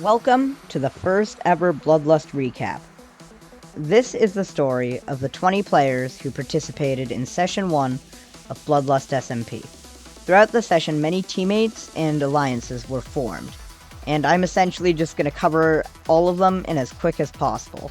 Welcome to the first ever Bloodlust recap. This is the story of the 20 players who participated in Session 1 of Bloodlust SMP. Throughout the session, many teammates and alliances were formed, and I'm essentially just going to cover all of them in as quick as possible.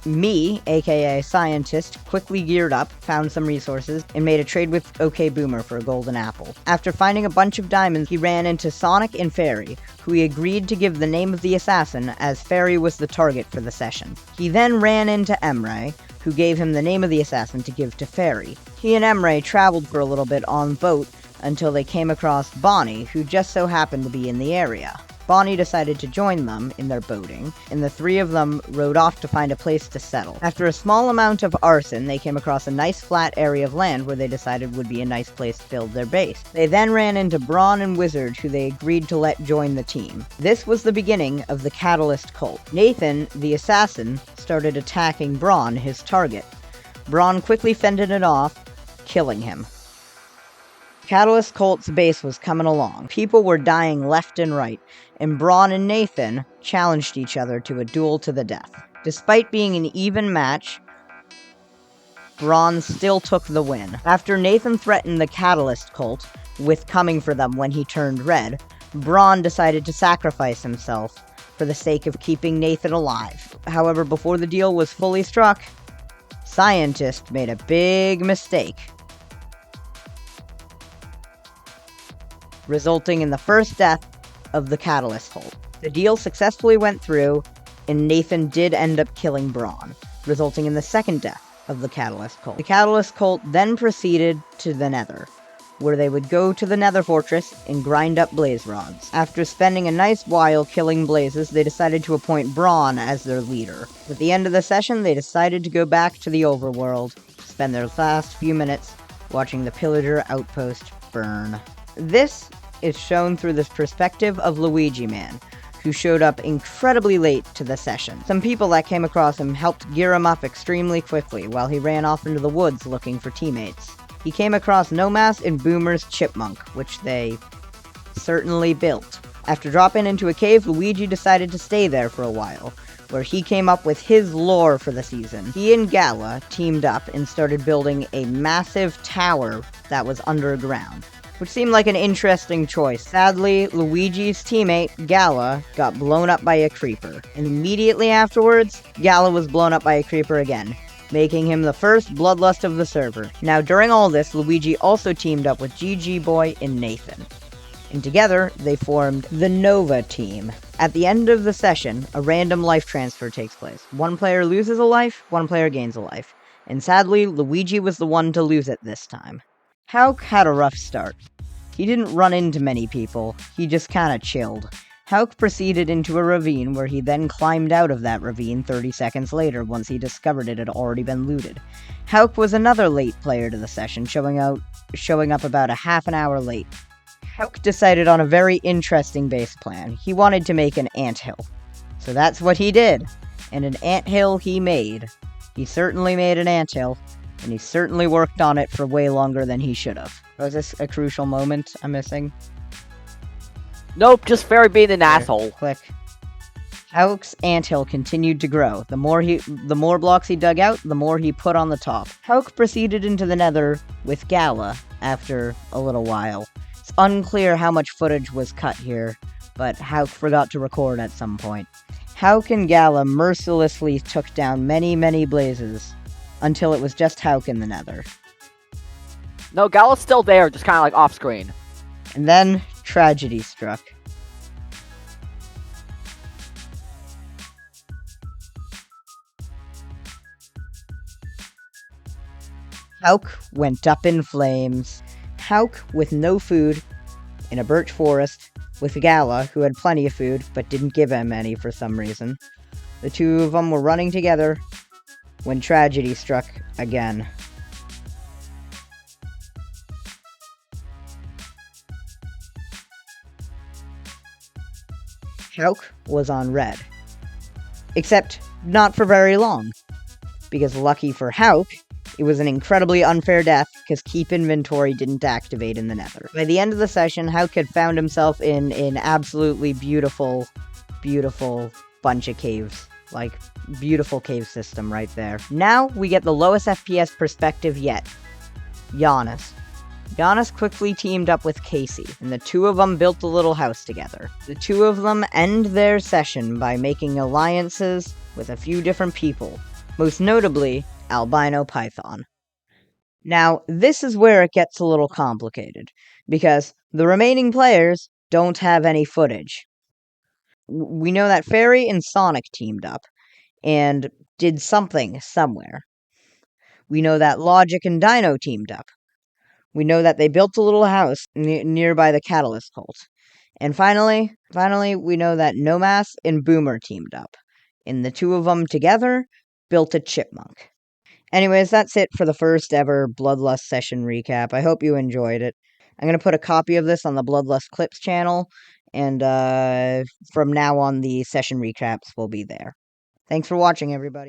Me, aka Scientist, quickly geared up, found some resources, and made a trade with OK Boomer for a golden apple. After finding a bunch of diamonds, he ran into Sonic and Fairy, who he agreed to give the name of the assassin, as Fairy was the target for the session. He then ran into Emre, who gave him the name of the assassin to give to Fairy. He and Emre traveled for a little bit on boat until they came across Bonnie, who just so happened to be in the area. Bonnie decided to join them in their boating, and the three of them rode off to find a place to settle. After a small amount of arson, they came across a nice flat area of land where they decided would be a nice place to build their base. They then ran into Brawn and Wizard, who they agreed to let join the team. This was the beginning of the Catalyst cult. Nathan, the assassin, started attacking Brawn, his target. Brawn quickly fended it off, killing him. Catalyst Cult's base was coming along. People were dying left and right, and Brawn and Nathan challenged each other to a duel to the death. Despite being an even match, Brawn still took the win. After Nathan threatened the Catalyst Cult with coming for them when he turned red, Brawn decided to sacrifice himself for the sake of keeping Nathan alive. However, before the deal was fully struck, Scientist made a big mistake, resulting in the first death of the Catalyst Cult. The deal successfully went through, and Nathan did end up killing Brawn, resulting in the second death of the Catalyst Cult. The Catalyst Cult then proceeded to the Nether, where they would go to the Nether Fortress and grind up blaze rods. After spending a nice while killing blazes, they decided to appoint Brawn as their leader. At the end of the session, they decided to go back to the overworld, spend their last few minutes watching the Pillager outpost burn. This is shown through the perspective of Luigi Man, who showed up incredibly late to the session. Some people that came across him helped gear him up extremely quickly while he ran off into the woods looking for teammates. He came across Nomas and Boomer's chipmunk, which they certainly built. After dropping into a cave, Luigi decided to stay there for a while, where he came up with his lore for the season. He and Gala teamed up and started building a massive tower that was underground, which seemed like an interesting choice. Sadly, Luigi's teammate, Gala, got blown up by a creeper, and immediately afterwards, Gala was blown up by a creeper again, making him the first Bloodlust of the server. Now, during all this, Luigi also teamed up with GG Boy and Nathan, and together, they formed the Nova team. At the end of the session, a random life transfer takes place. One player loses a life, one player gains a life, and sadly, Luigi was the one to lose it this time. Hauk had a rough start. He didn't run into many people, he just kinda chilled. Hauk proceeded into a ravine where he then climbed out of that ravine 30 seconds later once he discovered it had already been looted. Hauk was another late player to the session, showing up about a half an hour late. Hauk decided on a very interesting base plan. He wanted to make an anthill. So that's what he did, and an anthill he made. He certainly made an anthill, and he certainly worked on it for way longer than he should have. Was this a crucial moment I'm missing? Nope, just Fairy being an asshole. Click. Hauk's anthill continued to grow. The more blocks he dug out, the more he put on the top. Hauk proceeded into the Nether with Gala after a little while. It's unclear how much footage was cut here, but Hauk forgot to record at some point. Hauk and Gala mercilessly took down many blazes, until it was just Hauk in the Nether. No, Gala's still there, just kind of like off-screen. And then, tragedy struck. Hauk went up in flames. Hauk with no food, in a birch forest, with Gala, who had plenty of food, but didn't give him any for some reason. The two of them were running together when tragedy struck again. Hauk was on red. Except, not for very long. Because lucky for Hauk, it was an incredibly unfair death, because Keep Inventory didn't activate in the Nether. By the end of the session, Hauk had found himself in an absolutely beautiful beautiful bunch of caves. Like, beautiful cave system right there. Now, we get the lowest FPS perspective yet. Giannis. Giannis quickly teamed up with Casey, and the two of them built a little house together. The two of them end their session by making alliances with a few different people, most notably Albino Python. Now, this is where it gets a little complicated, because the remaining players don't have any footage. We know that Fairy and Sonic teamed up, and did something somewhere. We know that Logic and Dino teamed up. We know that they built a little house nearby the Catalyst cult. And finally, we know that Nomas and Boomer teamed up. And the two of them together built a chipmunk. Anyways, that's it for the first ever Bloodlust session recap. I hope you enjoyed it. I'm going to put a copy of this on the Bloodlust Clips channel, and from now on, the session recaps will be there. Thanks for watching, everybody.